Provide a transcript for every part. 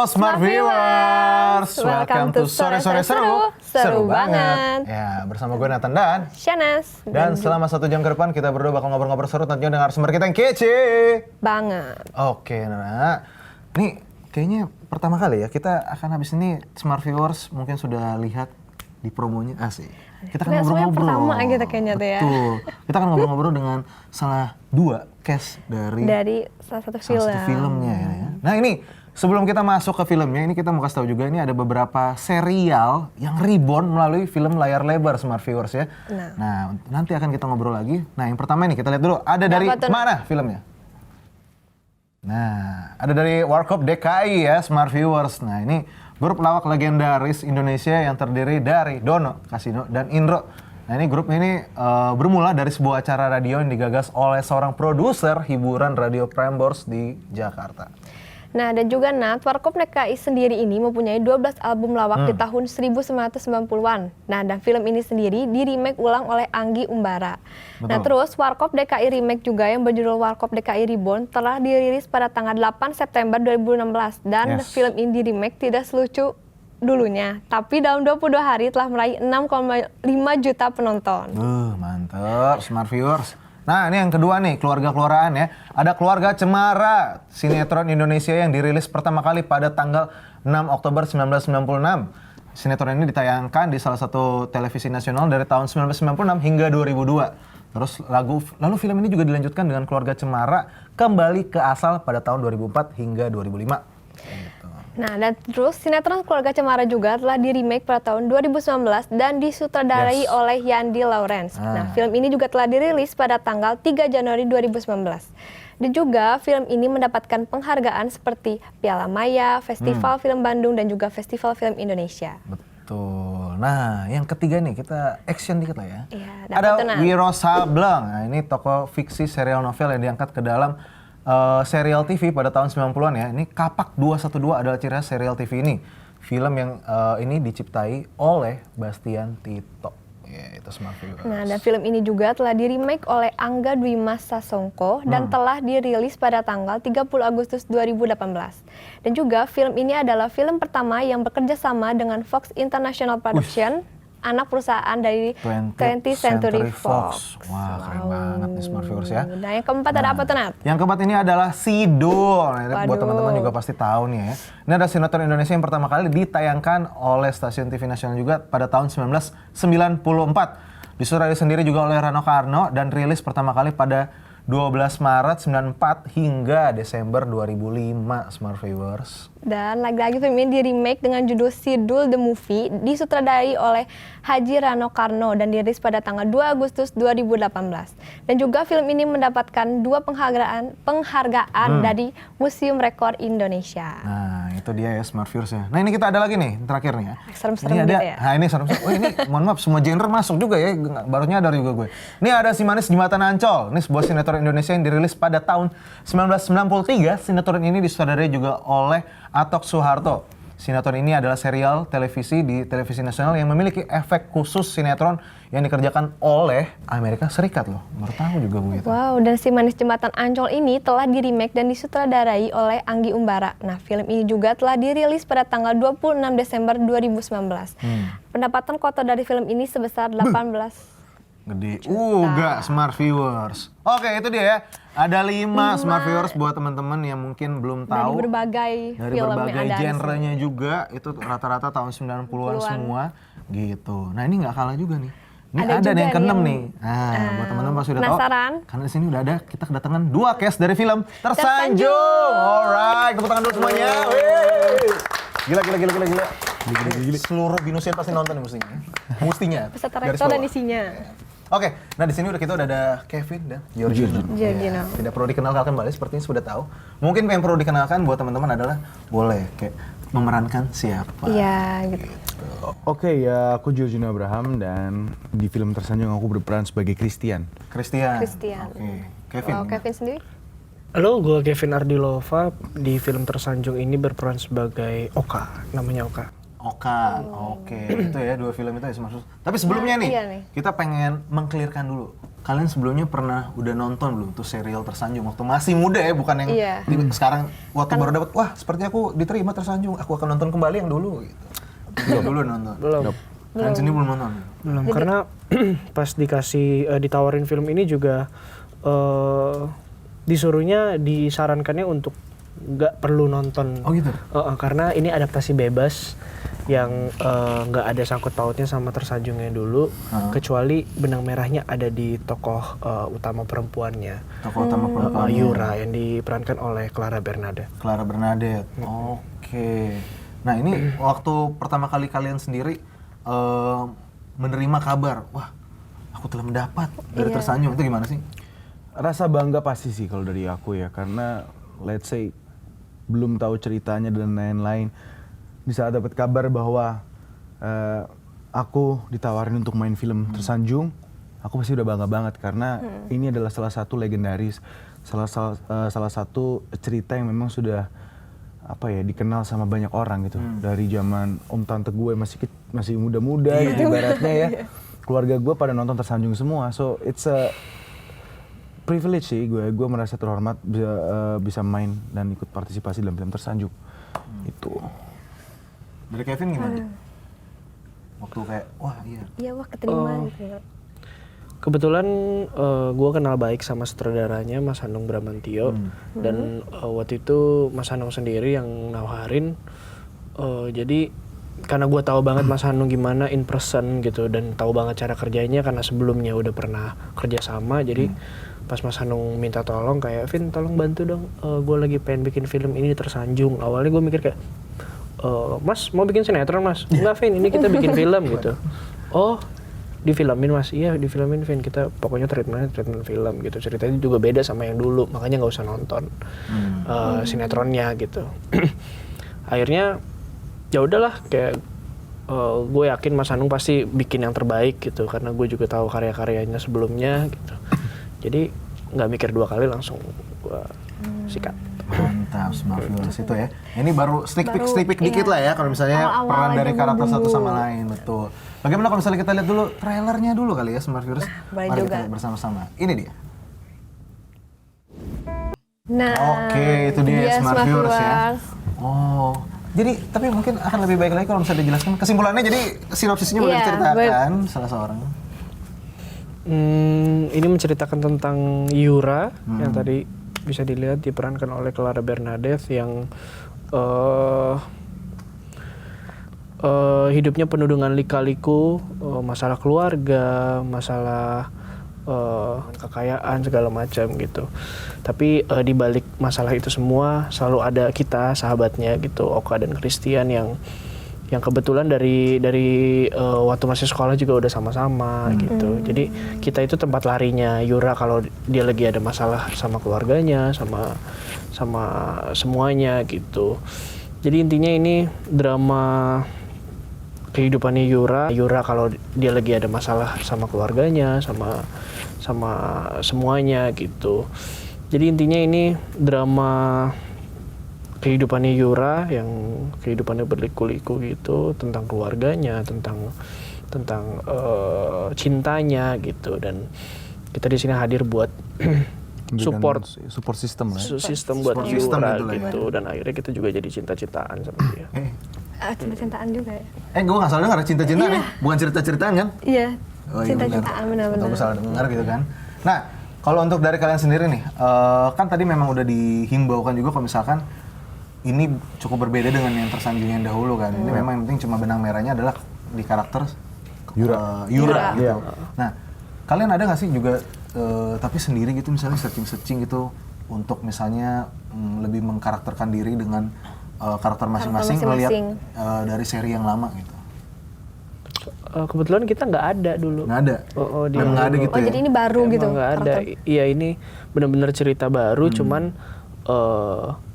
Smart Viewers, welcome to Sore-Sore Seru, seru banget. Ya, bersama gue Nathan dan Shanas. Dan selama 1 jam ke depan kita berdua bakal ngobrol-ngobrol seru tentunya dengan narasumber kita yang kece banget. Oke, Nana. Nih, kayaknya pertama kali ya kita akan habis ini Smart Viewers mungkin sudah lihat di promonya asik. Kita akan ngobrol-ngobrol. Pertama gitu kayaknya tuh ya. Betul. Kita akan ngobrol-ngobrol dengan salah 2 cast dari salah satu filmnya ya. Nah ini sebelum kita masuk ke filmnya, ini kita mau kasih tahu juga ini ada beberapa serial yang reborn melalui film layar lebar Smart Viewers ya. Nah nanti akan kita ngobrol lagi. Nah yang pertama ini kita lihat dulu ada dari mana filmnya? Nah ada dari Warkop DKI ya Smart Viewers. Nah ini grup lawak legendaris Indonesia yang terdiri dari Dono, Kasino, dan Indro. Nah ini grup ini bermula dari sebuah acara radio yang digagas oleh seorang produser hiburan radio Prambors di Jakarta. Nah dan juga Warkop DKI sendiri ini mempunyai 12 album lawak di tahun 1990-an. Nah dan film ini sendiri di-remake ulang oleh Anggi Umbara. Betul. Nah terus Warkop DKI remake juga yang berjudul Warkop DKI Reborn telah dirilis pada tanggal 8 September 2016. Dan film ini di-remake tidak selucu dulunya, tapi dalam 22 hari telah meraih 6,5 juta penonton. Mantap, Smart Viewers. Nah ini yang kedua nih, keluarga-keluargaan ya. Ada Keluarga Cemara, sinetron Indonesia yang dirilis pertama kali pada tanggal 6 Oktober 1996. Sinetron ini ditayangkan di salah satu televisi nasional dari tahun 1996 hingga 2002. Terus lalu film ini juga dilanjutkan dengan Keluarga Cemara kembali ke asal pada tahun 2004 hingga 2005. Nah, dan terus sinetron Keluarga Cemara juga telah di-remake pada tahun 2019 dan disutradarai oleh Yandi Lawrence. Nah, film ini juga telah dirilis pada tanggal 3 Januari 2019. Dan juga film ini mendapatkan penghargaan seperti Piala Maya, Festival Film Bandung, dan juga Festival Film Indonesia. Betul. Nah, yang ketiga nih, kita action dikit lah ya. Iya, ada Wiro Sableng. Nah, ini tokoh fiksi serial novel yang diangkat ke dalam serial TV pada tahun 90-an ya. Ini Kapak 212 adalah ciri khas serial TV ini. Film yang ini diciptai oleh Bastian Tito. Ya, itu Smart Viewers. Nah, dan film ini juga telah di-remake oleh Angga Dwi Mas Sasongko dan telah dirilis pada tanggal 30 Agustus 2018. Dan juga film ini adalah film pertama yang bekerja sama dengan Fox International Production, anak perusahaan dari 20th Century Fox. Wah, keren banget nih Smart Viewers ya. Nah, yang keempat ada apa tuh, Nat? Yang keempat ini adalah Sidul. Nah, buat teman-teman juga pasti tahu nih ya. Ini ada sinetron Indonesia yang pertama kali ditayangkan oleh stasiun TV nasional juga pada tahun 1994. Disutradarai sendiri juga oleh Rano Karno dan rilis pertama kali pada 12 Maret 94 hingga Desember 2005 Smart Viewers. Dan lagi-lagi film ini di-remake dengan judul Sidul The Movie, disutradarai oleh Haji Rano Karno dan dirilis pada tanggal 2 Agustus 2018. Dan juga film ini mendapatkan 2 penghargaan dari Museum Rekor Indonesia. Nah, itu dia ya Smart Viewers ya. Nah, ini kita ada lagi nih, terakhir nih ya. Serem-serem gitu ya. Nah, ini serem-serem. Oh, ini mohon maaf semua genre masuk juga ya. Baru nyadar juga gue. Ini ada Si Manis Jembatan Ancol. Ini sebuah sinetron Indonesia yang dirilis pada tahun 1993. Sinetron ini disutradarai juga oleh Atok Soeharto. Sinetron ini adalah serial televisi di televisi nasional yang memiliki efek khusus sinetron yang dikerjakan oleh Amerika Serikat loh. Baru tahu juga gue itu. Wow, dan Si Manis Jembatan Ancol ini telah di-remake dan disutradarai oleh Anggi Umbara. Nah, film ini juga telah dirilis pada tanggal 26 Desember 2019. Pendapatan kota dari film ini sebesar 18 gede. Gak Smart Viewers. Oke, itu dia ya. Ada 5 Smart Viewers buat teman-teman yang mungkin belum tahu. Dari berbagai genrenya juga. Itu rata-rata tahun 90-an semua gitu. Nah, ini nggak kalah juga nih. Ini ada nih yang ke-6 nih. Nah, buat teman-teman pasti udah tahu. Karena di sini udah ada kita kedatangan 2 cast dari film Tersanjung. Alright, tepuk tangan dulu semuanya. Gila. Seluruh Binusian pasti nonton nih mestinya. Peserta rektor dan isinya. Oke, nah di sini kita udah ada Kevin dan Georgina. Ya, tidak perlu dikenalkan kembali, sepertinya sudah tahu. Mungkin yang perlu dikenalkan buat teman-teman adalah boleh kayak memerankan siapa. Iya, gitu. Oke, ya aku Georgina Abraham dan di film Tersanjung aku berperan sebagai Christian. Oke, Kevin. Kevin sendiri? Halo, gue Kevin Ardilova. Di film Tersanjung ini berperan sebagai Oka, namanya Oka. Oka. Oke, itu ya 2 film itu ya Smart Viewers. Tapi sebelumnya nih, iya nih. kita pengen mengklirkan dulu. Kalian sebelumnya pernah udah nonton belum tuh serial Tersanjung waktu masih muda ya, bukan yang Iya. sekarang waktu baru dapat, wah seperti aku diterima Tersanjung, aku akan nonton kembali yang dulu gitu. Dulu nonton. Belum. Kalian sendiri belum nonton. Belum, karena pas ditawarin film ini juga disuruhnya disarankannya untuk nggak perlu nonton. Oh gitu? Karena ini adaptasi bebas yang nggak ada sangkut pautnya sama Tersanjungnya dulu, kecuali benang merahnya ada di tokoh utama perempuannya, Tokoh utama perempuan Yura, yang diperankan oleh Clara Bernadette. Clara Bernadette. Oke. Nah ini waktu pertama kali kalian sendiri menerima kabar, wah aku telah mendapat dari Tersanjung, itu gimana sih? Rasa bangga pasti sih kalau dari aku ya, karena let's say belum tahu ceritanya dan lain-lain. Di saat dapat kabar bahwa aku ditawarin untuk main film Tersanjung, aku pasti udah bangga banget karena ini adalah salah satu legendaris, salah satu cerita yang memang sudah dikenal sama banyak orang gitu. Dari zaman om tante gue masih muda-muda gitu ibaratnya ya. Keluarga gue pada nonton Tersanjung semua. So it's a privilege sih, gue merasa terhormat bisa main dan ikut partisipasi dalam film Tersanjung. Itu. Dari Kevin gimana? Waktu kayak, wah iya. Iya, wah keterima gitu. Kebetulan gue kenal baik sama sutradaranya Mas Hanung Bramantio, dan waktu itu Mas Hanung sendiri yang nawarin. Jadi karena gue tahu banget Mas Hanung gimana in person gitu, dan tahu banget cara kerjanya karena sebelumnya udah pernah kerja sama. Jadi pas Mas Hanung minta tolong kayak, Vin tolong bantu dong, gue lagi pengen bikin film ini Tersanjung. Awalnya gue mikir kayak, Mas mau bikin sinetron Mas? Enggak Vin, ini kita bikin film gitu. Oh difilmin Mas? Iya difilmin Vin, kita pokoknya treatment film gitu. Ceritanya juga beda sama yang dulu, makanya nggak usah nonton sinetronnya gitu. Akhirnya ya udahlah, kayak gue yakin Mas Hanung pasti bikin yang terbaik gitu, karena gue juga tahu karya-karyanya sebelumnya gitu. Jadi nggak mikir 2 kali, langsung gue sikat. Mantap, Smart Viewers itu ya. Ini baru sneak peek dikit lah ya, kalau misalnya peran dari karakter satu sama lain, betul. Bagaimana kalau misalnya kita lihat dulu trailernya dulu kali ya, Smart Viewers? boleh Mari juga. kita lihat bersama-sama. Ini dia. Nah, Oke, itu dia Smart Viewers ya. Viewers. Oh, jadi tapi mungkin akan lebih baik lagi kalau misalnya dijelaskan kesimpulannya. Jadi sinopsisnya boleh Iya, diceritakan salah seorang. Ini menceritakan tentang Yura yang tadi bisa dilihat diperankan oleh Clara Bernadette yang hidupnya penuh dengan lika-liku, masalah keluarga, masalah kekayaan segala macam gitu. Tapi di balik masalah itu semua selalu ada kita sahabatnya gitu, Oka dan Christian yang kebetulan dari waktu masih sekolah juga udah sama-sama gitu. Jadi kita itu tempat larinya Yura kalau dia lagi ada masalah sama keluarganya, sama semuanya gitu. Jadi intinya ini drama kehidupannya Yura kalau dia lagi ada masalah sama keluarganya, sama semuanya gitu. Jadi intinya ini drama kehidupannya Yura yang kehidupannya berliku-liku gitu, tentang keluarganya, tentang cintanya gitu. Dan kita di sini hadir buat support system lah. sistem buat Support system Yura gitu lah ya. gitu. Dan akhirnya kita juga jadi cinta-cintaan sama dia. Cinta-cintaan juga ya? Gue nggak salah dengar cinta-cintaan ya, bukan cerita-ceritaan kan? Iya, Oh, iya, cinta-cintaan benar-benar. Atau gue salah dengar gitu kan. Nah, kalau untuk dari kalian sendiri nih, kan tadi memang udah dihimbaukan juga kalau misalkan ini cukup berbeda dengan yang Tersanjung yang dahulu kan. Ini memang yang penting cuma benang merahnya adalah di karakter Yura gitu. Iya. Nah, kalian ada nggak sih juga tapi sendiri gitu misalnya searching gitu untuk misalnya lebih mengkarakterkan diri dengan karakter masing-masing melihat dari seri yang lama gitu? Kebetulan kita nggak ada dulu. Nggak ada? Memang nggak ada gitu ya? Jadi ini baru Emang gitu? nggak ada. Iya, ini benar-benar cerita baru, cuman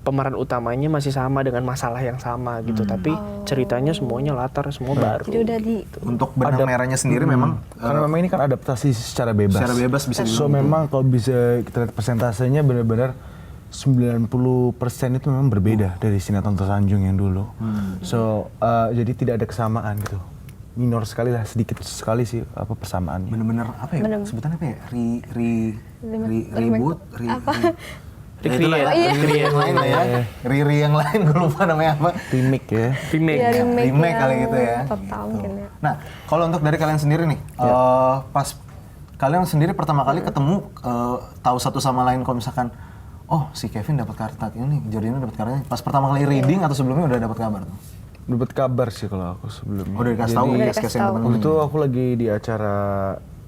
pemeran utamanya masih sama dengan masalah yang sama gitu. Tapi ceritanya semuanya latar, semua baru. Jadi udah di... Untuk benang merahnya sendiri memang Karena memang ini kan adaptasi secara bebas. secara bebas bisa So memang kalau bisa kita lihat persentasenya benar-benar 90% itu memang berbeda dari sinetron Tersanjung yang dulu. So, jadi tidak ada kesamaan gitu. Minor sekali lah, sedikit sekali sih apa persamaannya. Bener-bener apa ya? Sebutannya apa ya? Reboot, Recreate. itulah ya, Iya. yang lain lah ya. Riri yang lain, gue lupa namanya apa. Remake ya. Remake. Ya, Remake kali gitu ya. Total mungkin ya. Nah, kalau untuk dari kalian sendiri nih, pas kalian sendiri pertama kali ketemu, tahu satu sama lain kalau misalkan, oh si Kevin dapat kartu ini, Jordina dapat kartunya. Pas pertama kali reading atau sebelumnya udah dapat kabar tuh? Dapat kabar sih kalau aku sebelumnya. Udah dikasih tahu, Udah ya, dikasih yang tahu. temen Waktu itu aku lagi di acara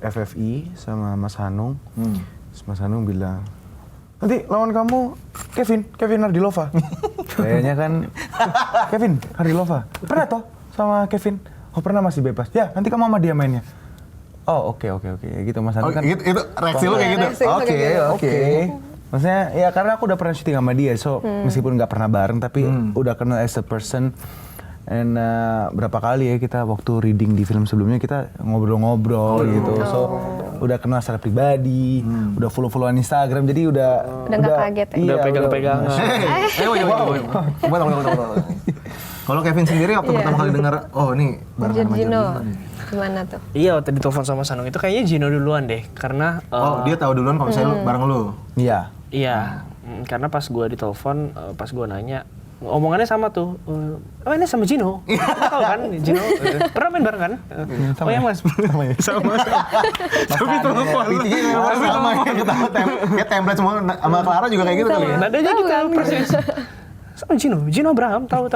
FFI sama Mas Hanung. Terus Mas Hanung bilang, nanti lawan kamu Kevin Ardilova. Kayaknya kan, Kevin Ardilova. Pernah toh sama Kevin? Oh pernah, masih bebas. Ya nanti kamu sama dia mainnya. Oh oke ya gitu Mas Oh, Hanung kan. itu reaksi lu kayak gitu? Reaksi lu kayak gitu. Oke. Maksudnya ya karena aku udah pernah syuting sama dia, so meskipun nggak pernah bareng tapi udah kenal as a person. And berapa kali ya kita waktu reading di film sebelumnya kita ngobrol-ngobrol gitu, so udah kenal secara pribadi, udah follow-followan Instagram, jadi udah nggak kaget ya? Udah pegang-pegangan. Kalau Kevin sendiri waktu pertama kali dengar, oh ini bareng sama Jordino, Jordina nih. gimana tuh? Iya, waktu ditelepon sama Sanung itu kayaknya Gino duluan deh, karena Oh, dia tahu duluan kalau misalnya lu bareng lu. Iya. iya, karena pas gua ditelepon, pas gua nanya, omongannya sama tuh. Oh ini sama Gino, tahu kan Gino? Pernah main bareng kan? Oh ya mas, sama. Tapi telepon. Sama ya, ketawa kayak template semua sama Clara juga kayak gitu kali ya. Nadanya Tahu gitu kan? persis. Sama Gino Abraham, tahu.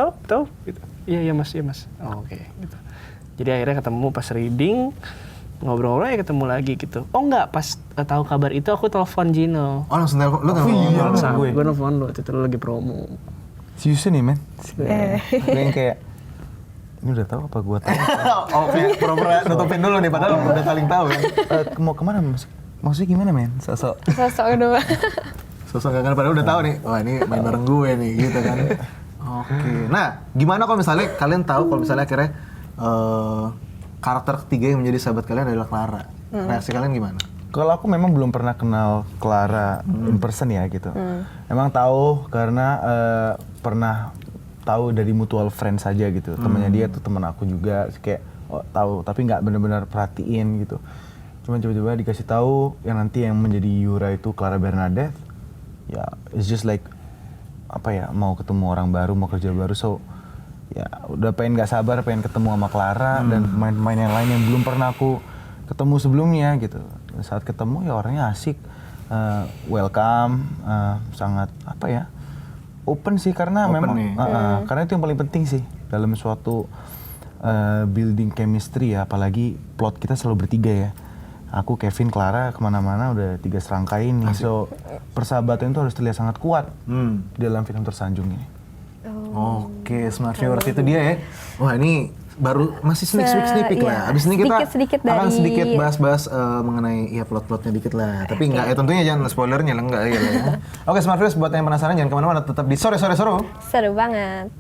Gitu. Iya mas. Oh, oke. Gitu. Jadi akhirnya ketemu pas reading, ngobrol-ngobrol ya ketemu lagi gitu. Oh enggak, pas tahu kabar itu aku telepon Gino. Oh langsung telepon, lu telepon. iya. Sama, gue. gue nelfon lu, itu lu lagi promo. Seriusan nih men? Gue yang kayak, ini udah tahu apa gue tahu? Oke, pura-pura nutupin dulu nih, padahal udah saling tahu kan. Mau kemana mas? Maksudnya gimana men? Sosok Sosok udah. Sosok kan padahal udah tahu nih, wah ini main bareng gue nih gitu kan. Oke, nah gimana kalau misalnya kalian tahu kalau misalnya akhirnya karakter ketiga yang menjadi sahabat kalian adalah Clara. Reaksi kalian gimana? Kalau aku memang belum pernah kenal Clara in person ya gitu. Emang tahu karena pernah tahu dari mutual friend saja gitu. Temannya dia tuh teman aku juga kayak tahu tapi nggak benar-benar perhatiin gitu. Cuman coba-coba dikasih tahu yang nanti yang menjadi Yura itu Clara Bernadette. Ya, it's just like apa ya, mau ketemu orang baru, mau kerja baru, so ya udah pengen nggak sabar pengen ketemu sama Clara dan pemain-pemain yang lain yang belum pernah aku ketemu sebelumnya gitu. Saat ketemu ya orangnya asik, welcome, sangat apa ya, open sih karena Open memang nih. karena itu yang paling penting sih dalam suatu building chemistry ya, apalagi plot kita selalu bertiga ya. Aku, Kevin, Clara kemana-mana udah 3 serangkai nih, so persahabatan itu harus terlihat sangat kuat di dalam film Tersanjung ini. Oke, Smart Viewers itu dia ya. Wah ini baru masih sneak iya. lah. Abis ini kita Sedikit-sedikit akan dari- sedikit bahas-bahas mengenai ya plot-plotnya dikit lah. Tapi enggak ya, tentunya jangan spoilernya lah, enggak ya. Oke, Smart Viewers buat yang penasaran jangan kemana-mana, tetap di Sore Sore Seru. Seru banget.